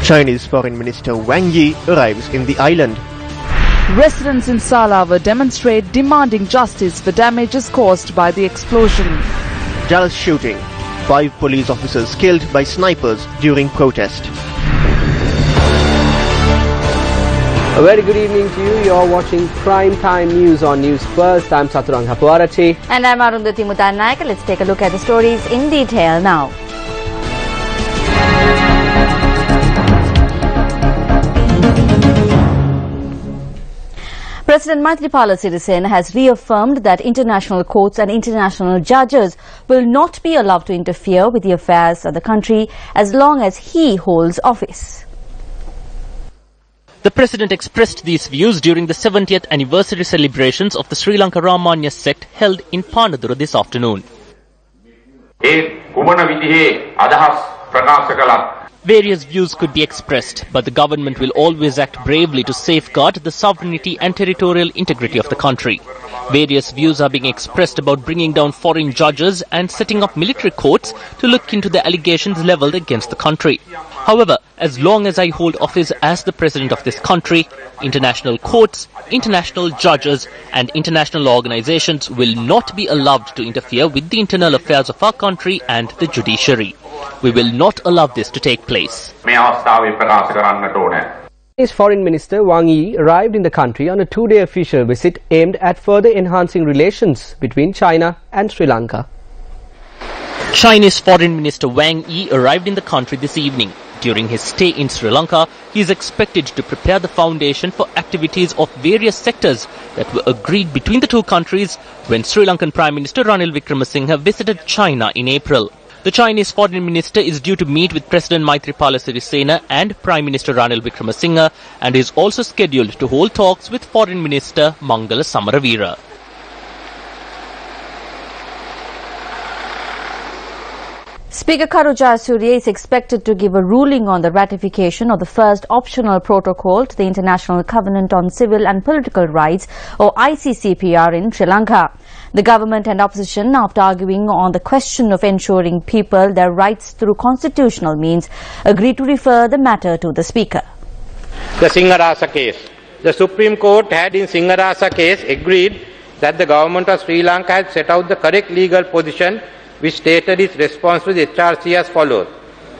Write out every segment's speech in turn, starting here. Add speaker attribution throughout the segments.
Speaker 1: Chinese Foreign Minister Wang Yi arrives in the island.
Speaker 2: Residents in Salawa demonstrate demanding justice for damages caused by the explosion.
Speaker 1: Dallas shooting. 5 police officers killed by snipers during protest.
Speaker 3: A very good evening to you. You're watching Prime Time News on News First. I'm Saturang Hapuarati.
Speaker 4: And I'm Arundhati Mutannaika. Let's take a look at the stories in detail now. President Maithripala Sirisena has reaffirmed that international courts and international judges will not be allowed to interfere with the affairs of the country as long as he holds office.
Speaker 5: The President expressed these views during the 70th anniversary celebrations of the Sri Lanka Ramanya sect held in Panadura this afternoon. Various views could be expressed, but the government will always act bravely to safeguard the sovereignty and territorial integrity of the country. Various views are being expressed about bringing down foreign judges and setting up military courts to look into the allegations levelled against the country. However, as long as I hold office as the President of this country, international courts, international judges and international organizations will not be allowed to interfere with the internal affairs of our country and the judiciary. We will not allow this to take place.
Speaker 3: Chinese Foreign Minister Wang Yi arrived in the country on a 2-day official visit aimed at further enhancing relations between China and Sri Lanka.
Speaker 5: Chinese Foreign Minister Wang Yi arrived in the country this evening. During his stay in Sri Lanka, he is expected to prepare the foundation for activities of various sectors that were agreed between the two countries when Sri Lankan Prime Minister Ranil Wickremesinghe visited China in April. The Chinese Foreign Minister is due to meet with President Maithripala Sirisena and Prime Minister Ranil Wickremesinghe and is also scheduled to hold talks with Foreign Minister Mangala Samaravira.
Speaker 4: Speaker Karu Jayasuriya is expected to give a ruling on the ratification of the first optional protocol to the International Covenant on Civil and Political Rights or ICCPR in Sri Lanka. The government and opposition, after arguing on the question of ensuring people their rights through constitutional means, agreed to refer the matter to the Speaker.
Speaker 6: The Singarasa case. The Supreme Court had in Singarasa case agreed that the government of Sri Lanka had set out the correct legal position which stated its response to the HRC as follows.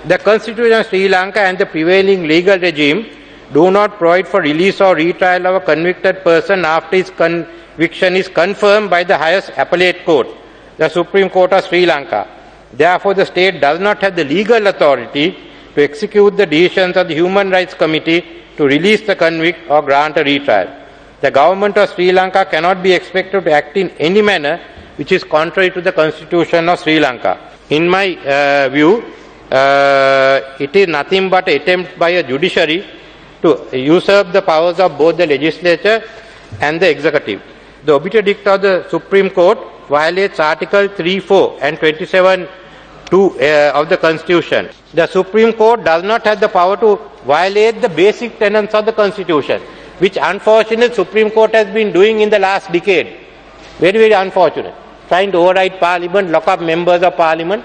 Speaker 6: The Constitution of Sri Lanka and the prevailing legal regime do not provide for release or retrial of a convicted person after his conviction is confirmed by the highest appellate court, the Supreme Court of Sri Lanka. Therefore, the state does not have the legal authority to execute the decisions of the Human Rights Committee to release the convict or grant a retrial. The government of Sri Lanka cannot be expected to act in any manner which is contrary to the Constitution of Sri Lanka. In my view, it is nothing but an attempt by a judiciary to usurp the powers of both the legislature and the executive. The obiter dicta of the Supreme Court violates Article 3(4) and 27(2) of the Constitution. The Supreme Court does not have the power to violate the basic tenets of the Constitution, which unfortunately the Supreme Court has been doing in the last decade. Very, very unfortunate. Trying to override Parliament, lock up members of Parliament.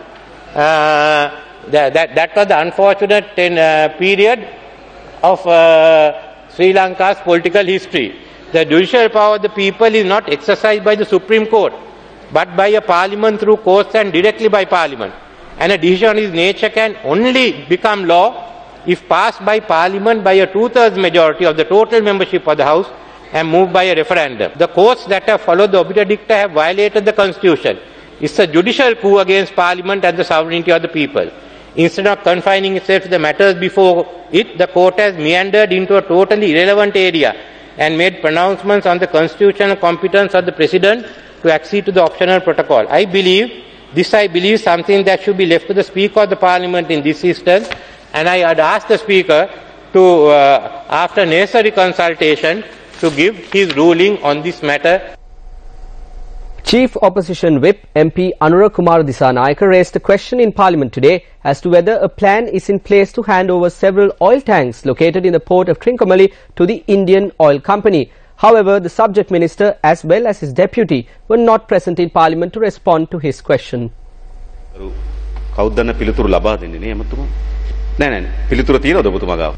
Speaker 6: That was the unfortunate period of Sri Lanka's political history. The judicial power of the people is not exercised by the Supreme Court, but by a Parliament through courts and directly by Parliament. And a decision of this nature can only become law if passed by Parliament by a 2/3 majority of the total membership of the House and moved by a referendum. The courts that have followed the obiter dicta have violated the Constitution. It's a judicial coup against Parliament and the sovereignty of the people. Instead of confining itself to the matters before it, the court has meandered into a totally irrelevant area and made pronouncements on the constitutional competence of the President to accede to the optional protocol. I believe something that should be left to the Speaker of the Parliament in this instance, and I had asked the Speaker to, after necessary consultation, to give his ruling on this matter.
Speaker 3: Chief Opposition Whip MP Anura Kumar Dissanayake raised a question in Parliament today as to whether a plan is in place to hand over several oil tanks located in the port of Trincomalee to the Indian Oil Company. However, the subject minister as well as his deputy were not present in Parliament to respond to his question.
Speaker 7: පිළිතුර තියෙනවද ඔබතුමා ගාව?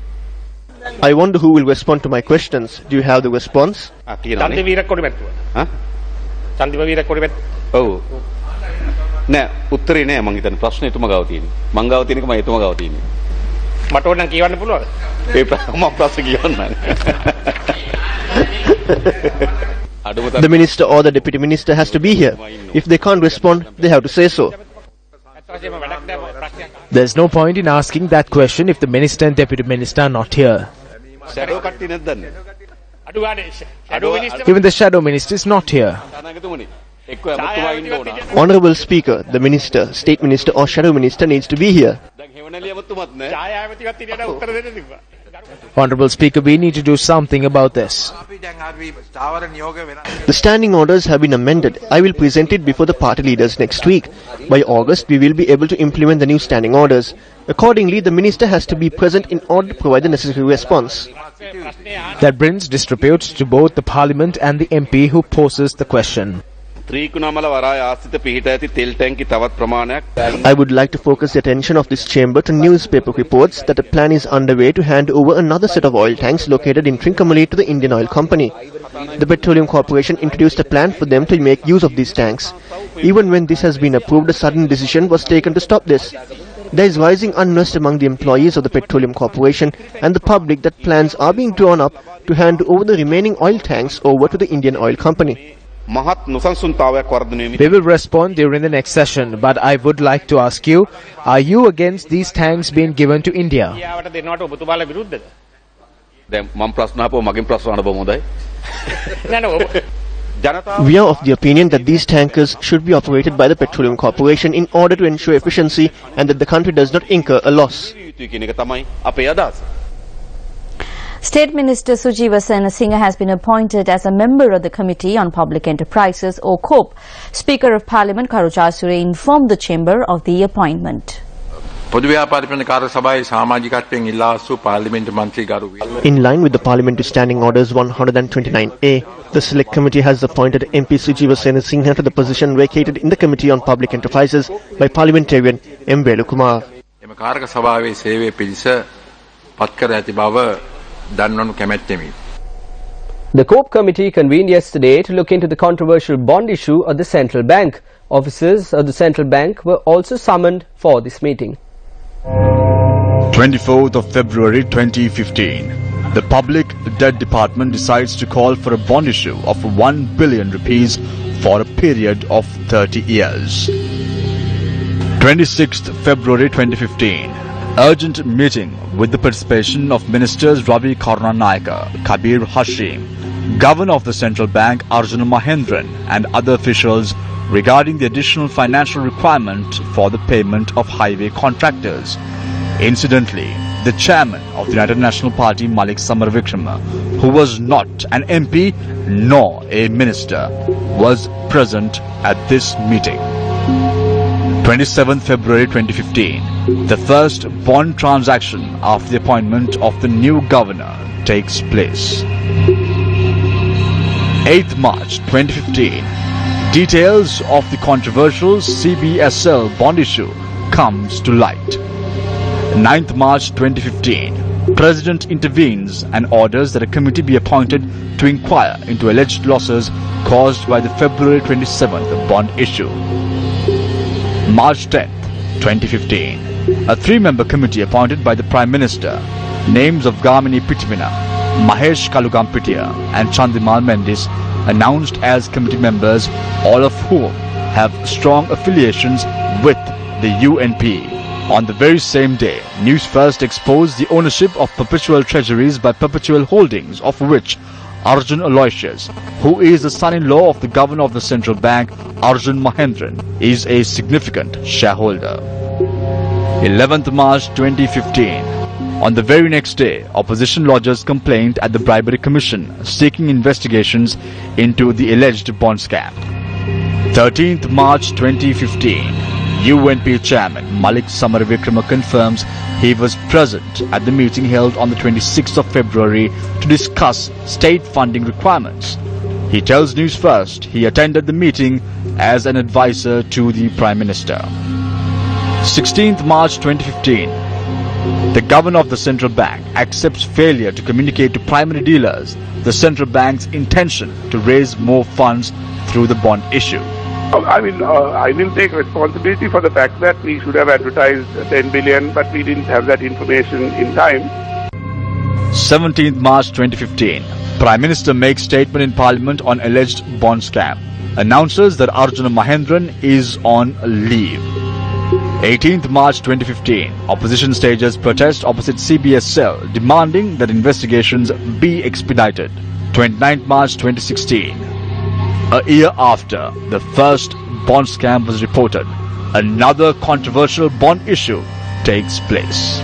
Speaker 1: I wonder who will respond to my questions. Do you have the response?
Speaker 6: චන්දි Weerakkody මැතිතුමා.
Speaker 7: හා?
Speaker 6: චන්දිම වීරක්කොඩි මැති.
Speaker 7: ඔව්. නෑ උත්තරේ නෑ මං හිතන්නේ ප්‍රශ්නේ එතුමා ගාව තියෙන්නේ. මං ගාව තියෙන එක මම එතුමා ගාව තියෙන්නේ.
Speaker 6: මට ඕන නම් කියවන්න පුළුවන්ද?
Speaker 7: ඒ මම ප්‍රශ්න කියවන්නයි.
Speaker 1: The minister or the deputy minister has to be here. If they can't respond, they have to say so.
Speaker 8: There's no point in asking that question if the minister and deputy minister are not here.
Speaker 7: Shadow කට්ටිය නැද්ද?
Speaker 8: Even the shadow minister is not here.
Speaker 1: Honorable Speaker, the minister, state minister or shadow minister needs to be here.
Speaker 8: Honorable Speaker, we need to do something about this.
Speaker 1: The standing orders have been amended. I will present it before the party leaders next week. By August, we will be able to implement the new standing orders. Accordingly, the minister has to be present in order to provide the necessary response.
Speaker 8: That brings disrepute to both the parliament and the MP who poses the question.
Speaker 1: I would like to focus the attention of this chamber to newspaper reports that a plan is underway to hand over another set of oil tanks located in Trincomalee to the Indian Oil Company. The Petroleum Corporation introduced a plan for them to make use of these tanks. Even when this has been approved, a sudden decision was taken to stop this. There is rising unrest among the employees of the Petroleum Corporation and the public that plans are being drawn up to hand over the remaining oil tanks over to the Indian Oil Company.
Speaker 8: We will respond during the next session, but I would like to ask you, are you against these tanks being given to India?
Speaker 1: We are of the opinion that these tankers should be operated by the Petroleum Corporation in order to ensure efficiency and that the country does not incur a loss.
Speaker 4: State Minister Sujiva Senasinghe has been appointed as a member of the Committee on Public Enterprises or COPE. Speaker of Parliament Karuja Sure informed the chamber of the appointment.
Speaker 1: In line with the Parliamentary Standing Orders 129A, the Select Committee has appointed MP Sujiva Senasinghe to the position vacated in the Committee on Public Enterprises by Parliamentarian M. Velukumar.
Speaker 3: The COPE committee convened yesterday to look into the controversial bond issue of the central bank. Officers of the central bank were also summoned for this meeting.
Speaker 9: 24th of February 2015. The Public Debt Department decides to call for a bond issue of 1 billion rupees for a period of 30 years. 26th February 2015. Urgent meeting with the participation of Ministers Ravi Karunanayaka, Kabir Hashim, Governor of the Central Bank Arjun Mahendran and other officials regarding the additional financial requirement for the payment of highway contractors. Incidentally, the chairman of the United National Party Malik Samarvikrama, who was not an MP nor a minister, was present at this meeting. 27th February 2015. The first bond transaction after the appointment of the new governor takes place. 8th March 2015. Details of the controversial CBSL bond issue comes to light. 9th March 2015. President intervenes and orders that a committee be appointed to inquire into alleged losses caused by the February 27th bond issue. March 10th, 2015. A three-member committee appointed by the Prime Minister, names of Gamini Pitimina, Mahesh Kalugampitia and Chandimal Mendis, announced as committee members, all of whom have strong affiliations with the UNP. On the very same day, Newsfirst exposed the ownership of perpetual treasuries by Perpetual Holdings, of which Arjun Aloysius, who is the son-in-law of the governor of the central bank, Arjun Mahendran, is a significant shareholder. 11th March 2015. On the very next day, opposition lodges complaint at the Bribery Commission seeking investigations into the alleged bond scam. 13th March 2015. UNP Chairman Malik Samarvikrama confirms he was present at the meeting held on the 26th of February to discuss state funding requirements. He tells Newsfirst he attended the meeting as an advisor to the Prime Minister. 16th March 2015. The governor of the central bank accepts failure to communicate to primary dealers the central bank's intention to raise more funds through the bond issue.
Speaker 10: I will take responsibility for the fact that we should have advertised 10 billion, but we didn't have that information in time.
Speaker 9: 17th March 2015. Prime Minister makes statement in Parliament on alleged bond scam. Announces that Arjuna Mahendran is on leave. 18th March 2015. Opposition stages protest opposite CBS cell demanding that investigations be expedited. 29th March 2016. A year after the first bond scam was reported, another controversial bond issue takes place.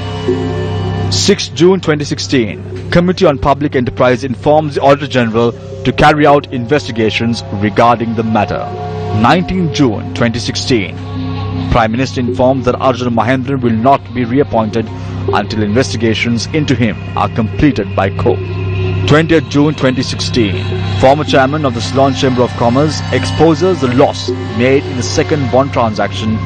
Speaker 9: 6 June 2016, Committee on Public Enterprise informs the Auditor General to carry out investigations regarding the matter. 19 June 2016, Prime Minister informs that Arjuna Mahendran will not be reappointed until investigations into him are completed by court. 20th June 2016, former chairman of the Ceylon Chamber of Commerce exposes the loss made in the second bond transaction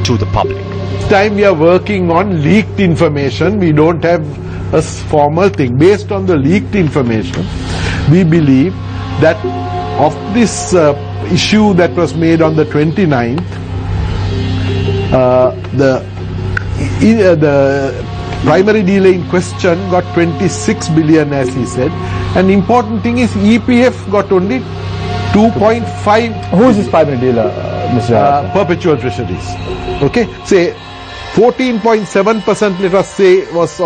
Speaker 9: to the public.
Speaker 11: This time we are working on leaked information. We don't have a formal thing. Based on the leaked information, we believe that of this issue that was made on the 29th, the primary dealer in question got 26 billion, as he said. And important thing is EPF got only 2.5.
Speaker 12: Who is this primary dealer, Mr.
Speaker 11: Perpetual treasuries. Okay, say 14.7%, let us say, was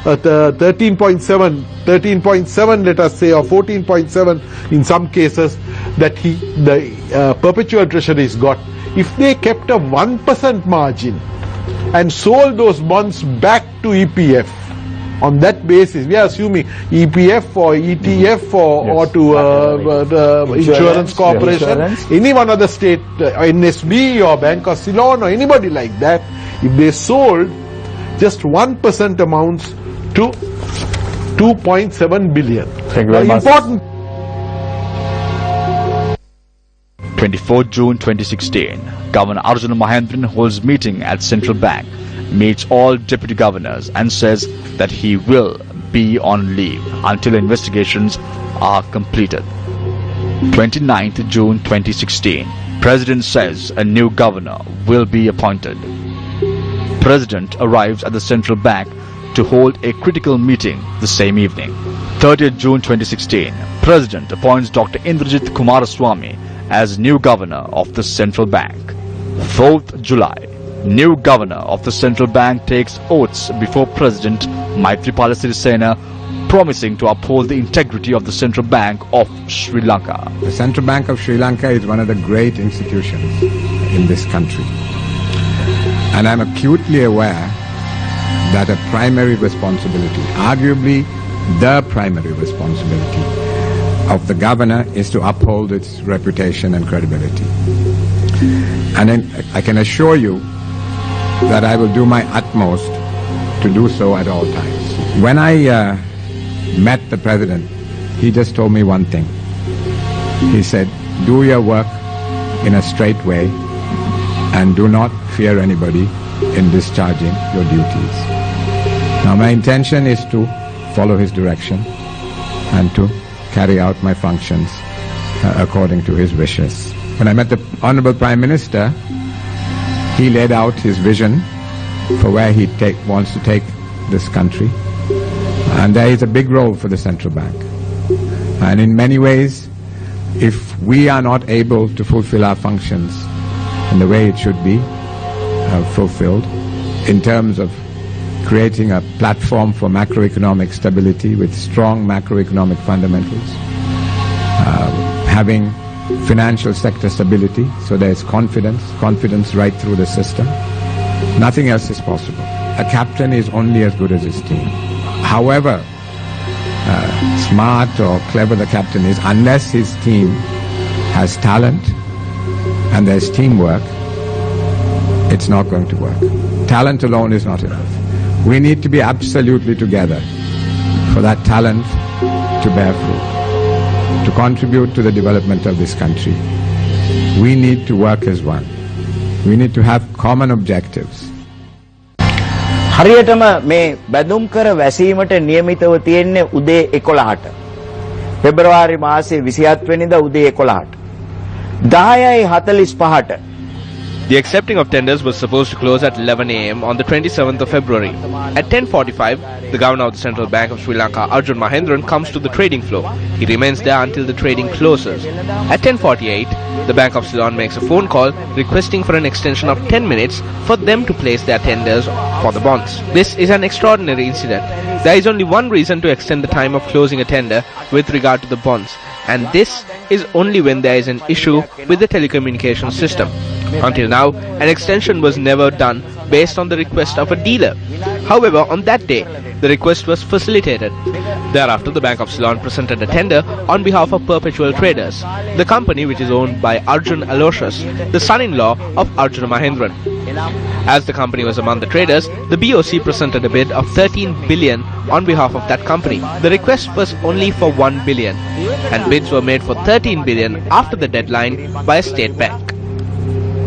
Speaker 11: 13.7, let us say, or 14.7 in some cases that the perpetual treasuries got. If they kept a 1% margin and sold those bonds back to EPF, on that basis, we are assuming EPF or ETF or to the insurance corporation, any one of the state, NSB or Bank of Ceylon or anybody like that, if they sold, just 1% amounts to 2.7 billion.
Speaker 12: Thank you very much.
Speaker 11: Important.
Speaker 9: 24 June 2016, Governor Arjuna Mahendran holds meeting at Central Bank, meets all deputy governors and says that he will be on leave until investigations are completed. 29th June 2016, President says a new governor will be appointed. President arrives at the Central Bank to hold a critical meeting the same evening. 30th June 2016, President appoints Dr. Indrajit Kumaraswamy as new governor of the Central Bank. 4th July, new governor of the Central Bank takes oaths before President Maithripala Sirisena, promising to uphold the integrity of the Central Bank of Sri Lanka.
Speaker 13: The Central Bank of Sri Lanka is one of the great institutions in this country. And I'm acutely aware that a primary responsibility, arguably the primary responsibility of the governor, is to uphold its reputation and credibility. And I can assure you that I will do my utmost to do so at all times. When I met the president, he just told me one thing. He said, do your work in a straight way and do not fear anybody in discharging your duties. Now my intention is to follow his direction and to carry out my functions according to his wishes. When I met the Honorable Prime Minister, he laid out his vision for where he wants to take this country. And there is a big role for the Central Bank. And in many ways, if we are not able to fulfill our functions in the way it should be fulfilled, in terms of creating a platform for macroeconomic stability with strong macroeconomic fundamentals, having financial sector stability, so there is confidence right through the system. Nothing else is possible. A captain is only as good as his team. However smart or clever the captain is, unless his team has talent and there's teamwork, it's not going to work. Talent alone is not enough. We need to be absolutely together for that talent to bear fruit, to contribute to the development of this country. We need to work as one. We need to have common objectives.
Speaker 14: හරියටම මේ බැඳුම් කර වැසීමට නියමිතව තියෙන්නේ උදේ 11ට. පෙබරවාරි මාසයේ 27 වෙනිදා උදේ 11ට. 10:45ට.
Speaker 15: The accepting of tenders was supposed to close at 11 a.m. on the 27th of February. At 10:45, the governor of the Central Bank of Sri Lanka, Arjun Mahendran, comes to the trading floor. He remains there until the trading closes. At 10:48, the Bank of Ceylon makes a phone call requesting for an extension of 10 minutes for them to place their tenders for the bonds. This is an extraordinary incident. There is only one reason to extend the time of closing a tender with regard to the bonds, and this is only when there is an issue with the telecommunication system. Until now, an extension was never done based on the request of a dealer. However, on that day, the request was facilitated. Thereafter, the Bank of Ceylon presented a tender on behalf of Perpetual Traders, the company which is owned by Arjun Aloysius, the son-in-law of Arjun Mahendran. As the company was among the traders, the BOC presented a bid of 13 billion on behalf of that company. The request was only for 1 billion, and bids were made for 13 billion after the deadline by a state bank.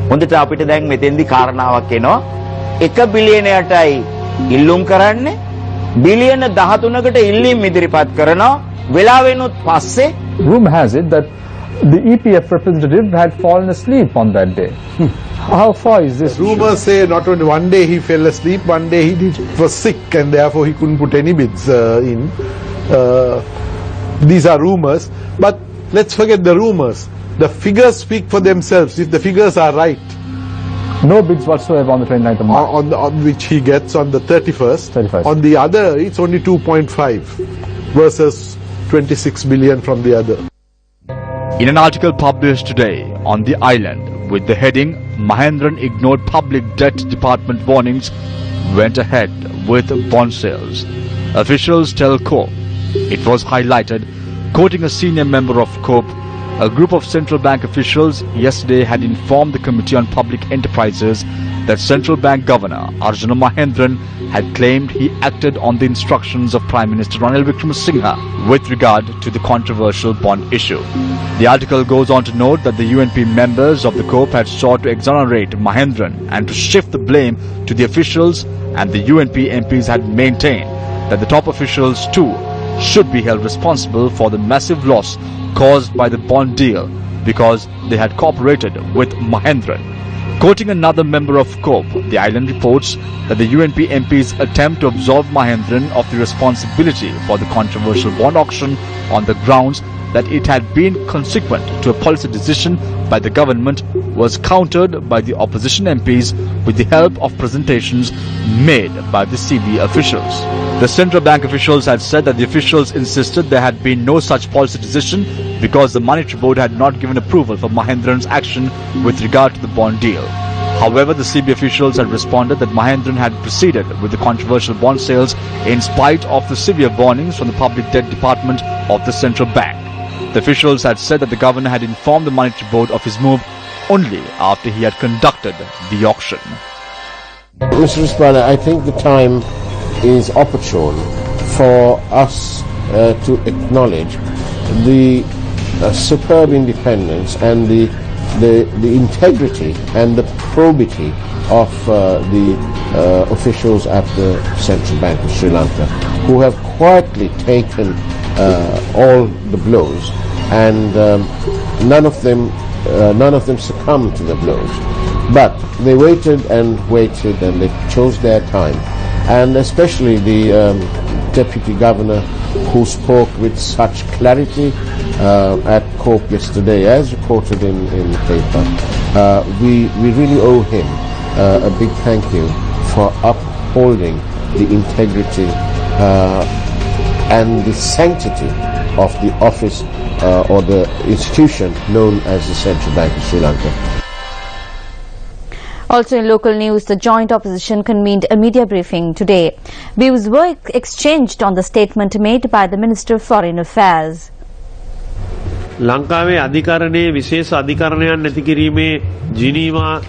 Speaker 14: හොඳට අපිට දැන් මෙතෙන්දි කාරණාවක් එනවා 1 බිලියනයටයි ඉල්ලුම් කරන්නේ බිලියන 13කට ඉල්ලීම් ඉදිරිපත් කරනවා වෙලාවෙනුත් පස්සේ
Speaker 12: Rumor has it that the EPF representative had fallen asleep on that day. How far is this?
Speaker 11: Rumors say not only one day he fell asleep, one day he was sick and therefore he couldn't put any bids in. These are rumors, but let's forget the rumors. The figures speak for themselves. If the figures are right,
Speaker 12: no bids whatsoever on the 29th of March.
Speaker 11: On which he gets on the 31st. On the other, it's only 2.5 versus 26 billion from the other.
Speaker 9: In an article published today on the island with the heading Mahendran ignored public debt department warnings, went ahead with bond sales. Officials tell COPE. It was highlighted, quoting a senior member of COPE. A group of central bank officials yesterday had informed the Committee on Public Enterprises that Central Bank Governor Arjuna Mahendran had claimed he acted on the instructions of Prime Minister Ranil Wickremesinghe with regard to the controversial bond issue. The article goes on to note that the UNP members of the COPE had sought to exonerate Mahendran and to shift the blame to the officials, and the UNP MPs had maintained that the top officials too should be held responsible for the massive loss caused by the bond deal because they had cooperated with Mahendran. Quoting another member of COPE, the island reports that the UNP MPs attempt to absolve Mahendran of the responsibility for the controversial bond auction on the grounds that it had been consequent to a policy decision by the government was countered by the opposition MPs with the help of presentations made by the CB officials. The central bank officials had said that the officials insisted there had been no such policy decision because the monetary board had not given approval for Mahendran's action with regard to the bond deal. However, the CB officials had responded that Mahendran had proceeded with the controversial bond sales in spite of the severe warnings from the public debt department of the central bank. The officials had said that the governor had informed the monetary board of his move only after he had conducted the auction.
Speaker 16: Mr. Rispada, I think the time is opportune for us to acknowledge the superb independence and the integrity and the probity of the officials at the Central Bank of Sri Lanka, who have quietly taken all the blows, and none of them succumbed to the blows. But they waited and waited, and they chose their time. And especially the Deputy Governor, who spoke with such clarity at COPE yesterday, as reported in the paper. We really owe him a big thank you for upholding the integrity and the sanctity of the office or the institution known as the Central Bank of Sri Lanka.
Speaker 4: Also in local news, the joint opposition convened a media briefing today. Views were exchanged on the statement made by the Minister of Foreign Affairs.
Speaker 17: ලංකාවේ අධිකරණයේ විශේෂ අධිකරණයක් නැති කිරීමේ Geneva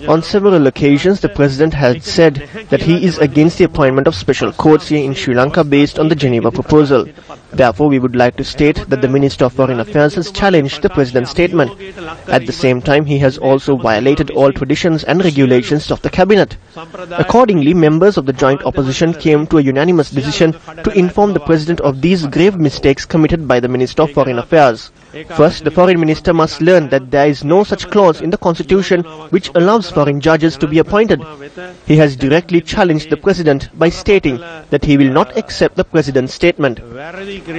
Speaker 1: On several occasions, the president had said that he is against the appointment of special courts here in Sri Lanka based on the Geneva proposal. Therefore, we would like to state that the Minister of Foreign Affairs has challenged the president's statement. At the same time, he has also violated all traditions and regulations of the cabinet. Accordingly, members of the joint opposition came to a unanimous decision to inform the president of these grave mistakes committed by the Minister of Foreign Affairs. First, the foreign minister must learn that there is no such clause in the constitution which allows foreign judges to be appointed. He has directly challenged the president by stating that he will not accept the president's statement.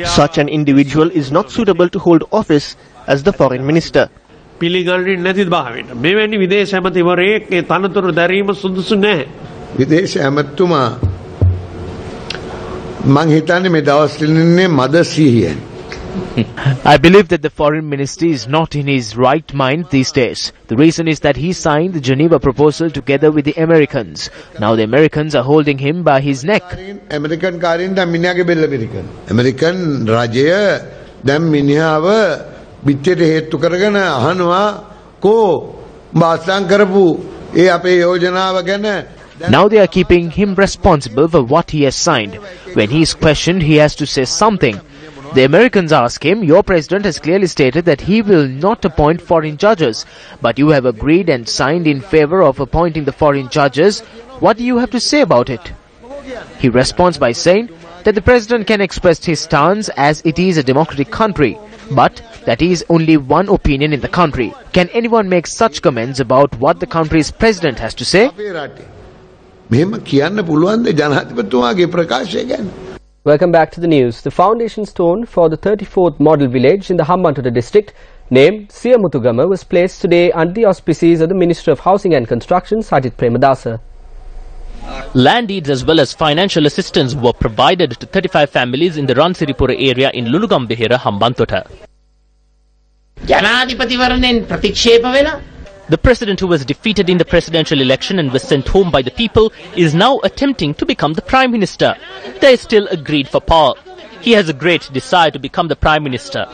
Speaker 1: Such an individual is not suitable to hold office as the foreign minister.
Speaker 17: විදේශ ඇමතුමා මං හිතන්නේ මේ දවස් ඉන්නේ මද සිහියෙන්.
Speaker 8: I believe that the foreign minister is not in his right mind these days. The reason is that he signed the Geneva proposal together with the Americans. Now the Americans are holding him by his neck.
Speaker 17: American කාරින් දැන් මිනිහාගේ බෙල්ල පිරිකන. American රජය දැන් මිනිහාව පිටියට හේතු කරගෙන අහනවා කෝ බාස්තන් කරපු ඒ අපේ යෝජනාව ගැන.
Speaker 8: Now they are keeping him responsible for what he has signed. When he is questioned, he has to say something. The Americans ask him, your president has clearly stated that he will not appoint foreign judges, but you have agreed and signed in favor of appointing the foreign judges. What do you have to say about it? He responds by saying that the president can express his stance as it is a democratic country, but that is only one opinion in the country. Can anyone make such comments about what the country's president has to say?
Speaker 3: Welcome back to the news. The foundation stone for the 34th model village in the Hambantota district, named Siyamutugama, was placed today under the auspices of the Minister of Housing and Construction, Sajith Premadasa.
Speaker 5: Land deeds as well as financial assistance were provided to 35 families in the Ransiripura area in Lulugambehera, Hambantota. The president, who was defeated in the presidential election and was sent home by the people, is now attempting to become the prime minister. There is still a greed for power. He has a great desire to become the prime minister.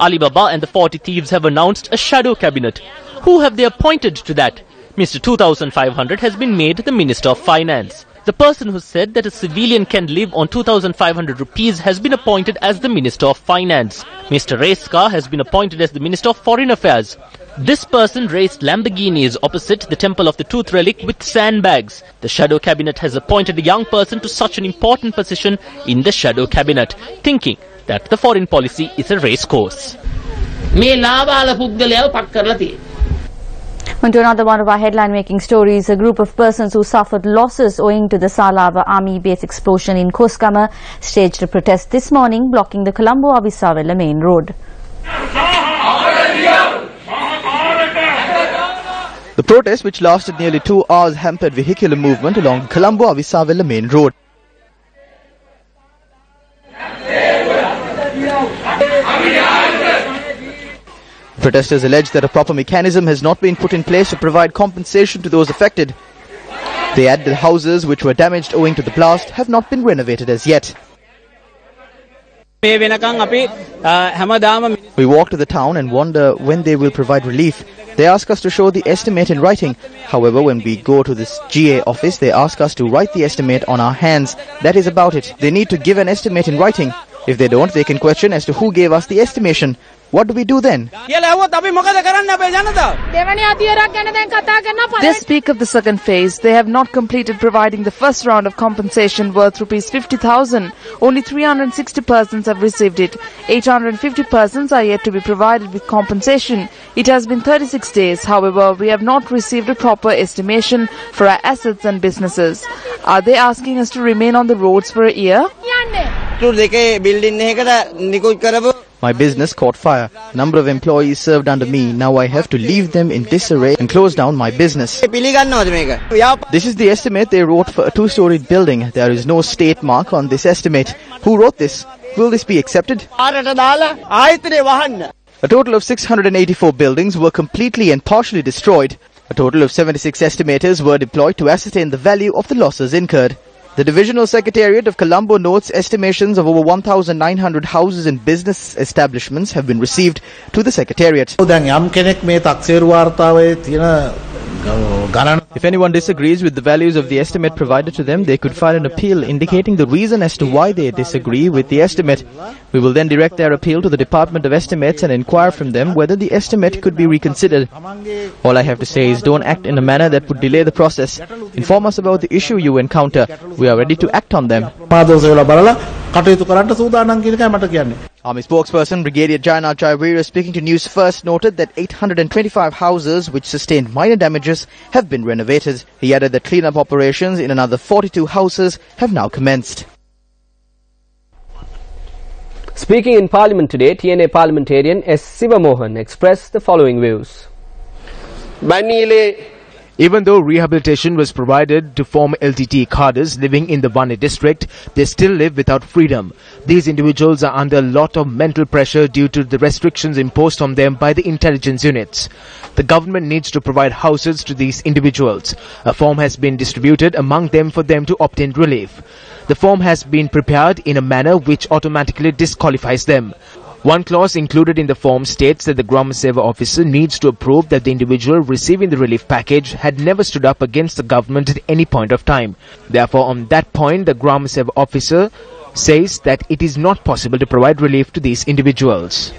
Speaker 5: Alibaba and the 40 thieves have announced a shadow cabinet. Who have they appointed to that? Mr. 2500 has been made the Minister of Finance. The person who said that a civilian can live on 2500 rupees has been appointed as the Minister of Finance. Mr. Reska has been appointed as the Minister of Foreign Affairs. This person raced Lamborghinis opposite the Temple of the Tooth Relic with sandbags. The shadow cabinet has appointed a young person to such an important position in the shadow cabinet, thinking that the foreign policy is a race course.
Speaker 4: On to another one of our headline-making stories. A group of persons who suffered losses owing to the Salava army base explosion in Koskama staged a protest this morning, blocking the Colombo-Avisavela main road.
Speaker 18: The protest, which lasted nearly 2 hours, hampered vehicular movement along Colombo-Avisavela main road. Protesters allege that a proper mechanism has not been put in place to provide compensation to those affected. They add that houses which were damaged owing to the blast have not been renovated as yet. We walk to the town and wonder when they will provide relief. They ask us to show the estimate in writing. However, when we go to this GA office, they ask us to write the estimate on our hands. That is about it. They need to give an estimate in writing. If they don't, they can question as to who gave us the estimation. What do we do then?
Speaker 2: They speak of the second phase. They have not completed providing the first round of compensation worth rupees 50,000. Only 360 persons have received it. 850 persons are yet to be provided with compensation. It has been 36 days. However, we have not received a proper estimation for our assets and businesses. Are they asking us to remain on the roads for a year?
Speaker 18: My business caught fire. A number of employees served under me. Now I have to leave them in disarray and close down my business. This is the estimate they wrote for a 2-storied building. There is no state mark on this estimate. Who wrote this? Will this be accepted? A total of 684 buildings were completely and partially destroyed. A total of 76 estimators were deployed to ascertain the value of the losses incurred. The Divisional Secretariat of Colombo notes estimations of over 1,900 houses and business establishments have been received to the Secretariat. If anyone disagrees with the values of the estimate provided to them, they could file an appeal indicating the reason as to why they disagree with the estimate. We will then direct their appeal to the Department of Estimates and inquire from them whether the estimate could be reconsidered. All I have to say is don't act in a manner that would delay the process. Inform us about the issue you encounter. We are ready to act on them. Army spokesperson Brigadier Jayanal Jayavira, speaking to News First, noted that 825 houses which sustained minor damages have been renovated. He added that clean-up operations in another 42 houses have now commenced.
Speaker 3: Speaking in Parliament today, TNA parliamentarian S. Sivamohan expressed the following views.
Speaker 8: Even though rehabilitation was provided to former LTT cadres living in the Vanni district, they still live without freedom. These individuals are under a lot of mental pressure due to the restrictions imposed on them by the intelligence units. The government needs to provide houses to these individuals. A form has been distributed among them for them to obtain relief. The form has been prepared in a manner which automatically disqualifies them. One clause included in the form states that the Gram Seva officer needs to approve that the individual receiving the relief package had never stood up against the government at any point of time. Therefore, on that point, the Gram Seva officer says that it is not possible to provide relief to these individuals.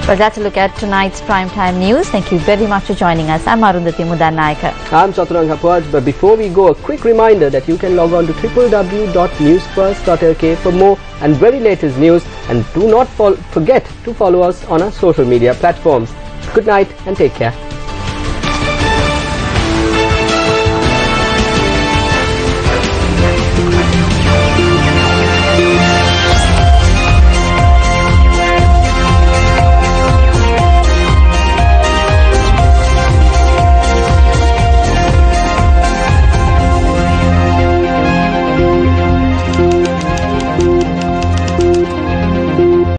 Speaker 4: Well, that's a look at tonight's primetime news. Thank you very much for joining us. I'm Arundhati Mudannaika.
Speaker 3: I'm Chaturanga Pwaj, but before we go, a quick reminder that you can log on to www.newsfirst.lk for more and very latest news, and do not forget to follow us on our social media platforms. Good night and take care.